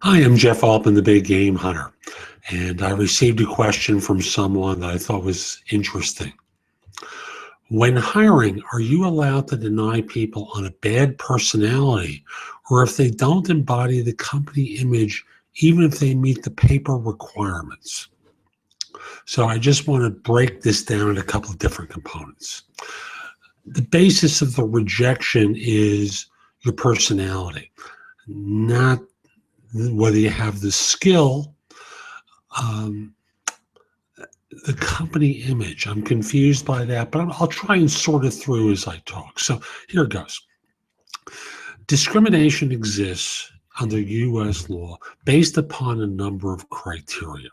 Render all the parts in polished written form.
Hi, I'm Jeff Altman, the Big Game Hunter, and I received a question from someone that I thought was interesting. When hiring, are you allowed to deny people on a bad personality or if they don't embody the company image, even if they meet the paper requirements? So I just want to break this down in a couple of different components. The basis of the rejection is your personality, not whether you have the skill, the company image. I'm confused by that, but I'll try and sort it through as I talk. So here it goes. Discrimination exists under U.S. law based upon a number of criteria.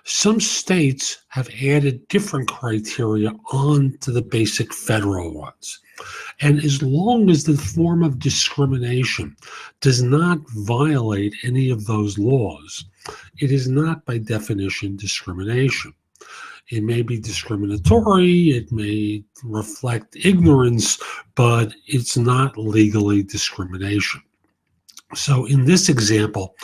Some states have added different criteria onto the basic federal ones. And as long as the form of discrimination does not violate any of those laws, it is not by definition discrimination. It may be discriminatory, it may reflect ignorance, but it's not legally discrimination. So in this example,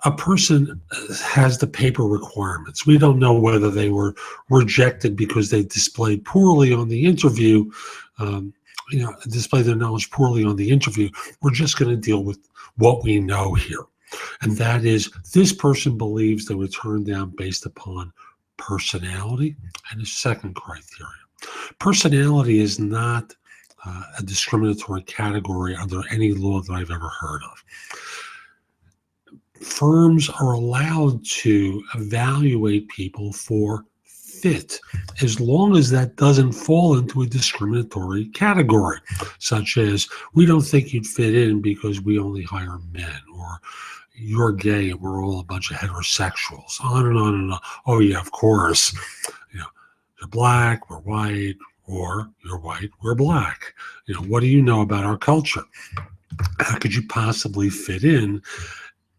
a person has the paper requirements. We don't know whether they were rejected because they displayed poorly on the interview, display their knowledge poorly on the interview. We're just going to deal with what we know here. And that is, this person believes they were turned down based upon personality and a second criteria. Personality is not a discriminatory category under any law that I've ever heard of. Firms are allowed to evaluate people for fit as long as that doesn't fall into a discriminatory category, such as we don't think you'd fit in because we only hire men, or you're gay and we're all a bunch of heterosexuals, on and on and on. Oh yeah, of course, you're black, we're white, or you're white, we're black. What do you know about our culture? How could you possibly fit in?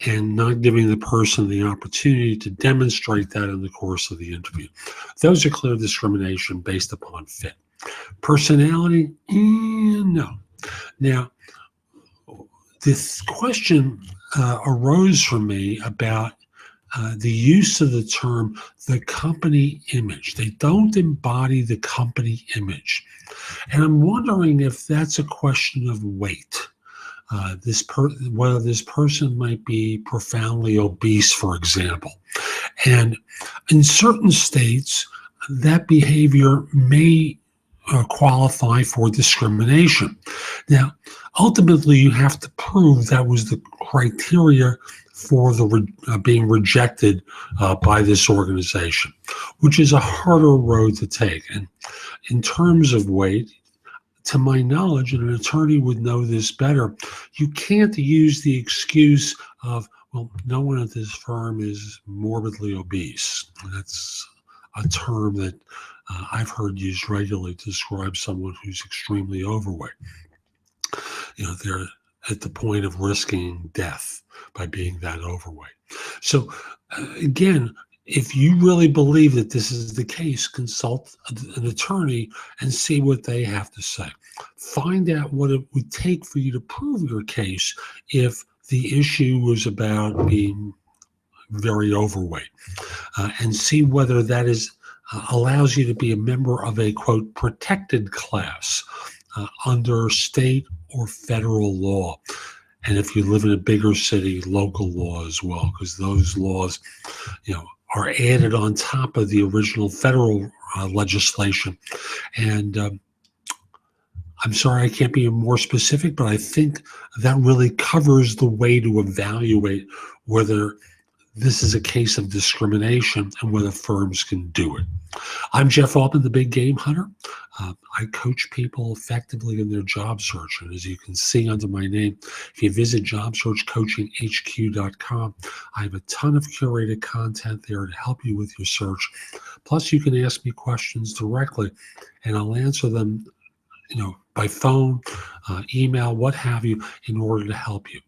And not giving the person the opportunity to demonstrate that in the course of the interview. Those are clear discrimination based upon fit. Personality, no. Now, this question arose for me about the use of the term the company image. They don't embody the company image. And I'm wondering if that's a question of weight. Whether this person might be profoundly obese, for example. And in certain states, that behavior may qualify for discrimination. Now, ultimately, you have to prove that was the criteria for the being rejected by this organization, which is a harder road to take. And in terms of weight, to my knowledge, and an attorney would know this better, you can't use the excuse of, well, no one at this firm is morbidly obese. That's a term that I've heard used regularly to describe someone who's extremely overweight. They're at the point of risking death by being that overweight. So again, if you really believe that this is the case, consult an attorney and see what they have to say. Find out what it would take for you to prove your case if the issue was about being very overweight, and see whether that allows you to be a member of a, quote, protected class under state or federal law. And if you live in a bigger city, local law as well, because those laws, are added on top of the original federal legislation. And I'm sorry I can't be more specific, but I think that really covers the way to evaluate whether this is a case of discrimination and whether firms can do it. I'm Jeff Altman, the Big Game Hunter. I coach people effectively in their job search. And as you can see under my name, if you visit jobsearchcoachinghq.com, I have a ton of curated content there to help you with your search. Plus, you can ask me questions directly, and I'll answer them, by phone, email, what have you, in order to help you.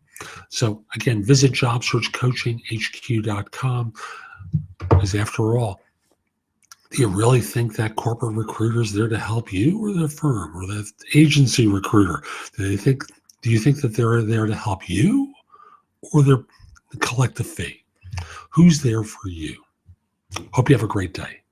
So again, visit jobsearchcoachinghq.com, because after all, do you really think that corporate recruiter is there to help you, or the firm, or that agency recruiter? Do you think that they're there to help you, or they're collect a fee. Who's there for you? Hope you have a great day.